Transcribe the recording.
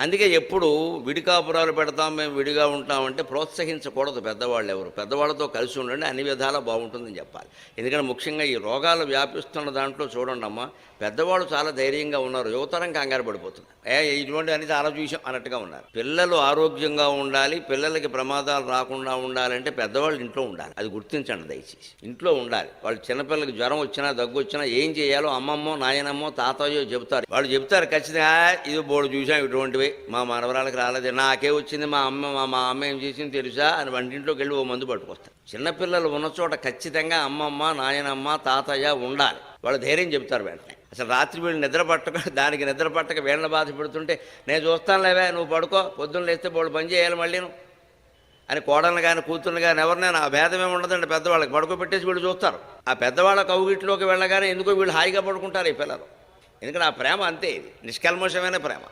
అందుకే ఎప్పుడు విడి కాపురాలు పెడతాం, మేము విడిగా ఉంటామంటే ప్రోత్సహించకూడదు పెద్దవాళ్ళు ఎవరు. పెద్దవాళ్ళతో కలిసి ఉండండి, అన్ని విధాలా బాగుంటుందని చెప్పాలి. ఎందుకంటే ముఖ్యంగా ఈ రోగాలు వ్యాపిస్తున్న దాంట్లో చూడండి అమ్మా, పెద్దవాళ్ళు చాలా ధైర్యంగా ఉన్నారు, యువతరం కంగారు పడిపోతుంది. ఇటువంటి అని చాలా చూసాం అన్నట్టుగా ఉన్నారు. పిల్లలు ఆరోగ్యంగా ఉండాలి, పిల్లలకి ప్రమాదాలు రాకుండా ఉండాలంటే పెద్దవాళ్ళు ఇంట్లో ఉండాలి. అది గుర్తించండి దయచేసి. ఇంట్లో ఉండాలి. వాళ్ళు చిన్నపిల్లలకి జ్వరం వచ్చినా దగ్గు వచ్చినా ఏం చేయాలో అమ్మమ్మో నాయనమ్మో తాతయ్యో చెబుతారు. వాళ్ళు చెబుతారు ఖచ్చితంగా, ఇది బోర్డు చూసాం ఇటువంటివి, మా మనవరాలకు రాలేదు, నాకే వచ్చింది, మా అమ్మ ఏం చేసింది తెలుసా అని వంటింట్లోకి వెళ్ళి ఓ మందు పట్టుకొస్తారు. చిన్నపిల్లలు ఉన్న చోట ఖచ్చితంగా అమ్మమ్మ నాయనమ్మ తాతయ్య ఉండాలి. వాళ్ళు ధైర్యం చెబుతారు వెంటనే. అసలు రాత్రి వీళ్ళు నిద్ర పట్టక, దానికి నిద్ర పట్టక వీళ్ళని బాధ పెడుతుంటే, నేను చూస్తాను లేవే, నువ్వు పడుకో, పొద్దున్న లేస్తే వాళ్ళు పని చేయాలి మళ్ళీ నువ్వు అని కోడలను కానీ కూతుర్ని కానీ ఎవరినైనా ఆ భేదమే ఉండదండి. పెద్దవాళ్ళకి పడుకోబెట్టేసి వీళ్ళు చూస్తారు. ఆ పెద్దవాళ్ళ కౌగిట్లోకి వెళ్ళగానే ఎందుకో వీళ్ళు హాయిగా పడుకుంటారు ఈ పిల్లలు. ఎందుకంటే ఆ ప్రేమ అంతే, ఇది నిష్కల్మషమైన ప్రేమ.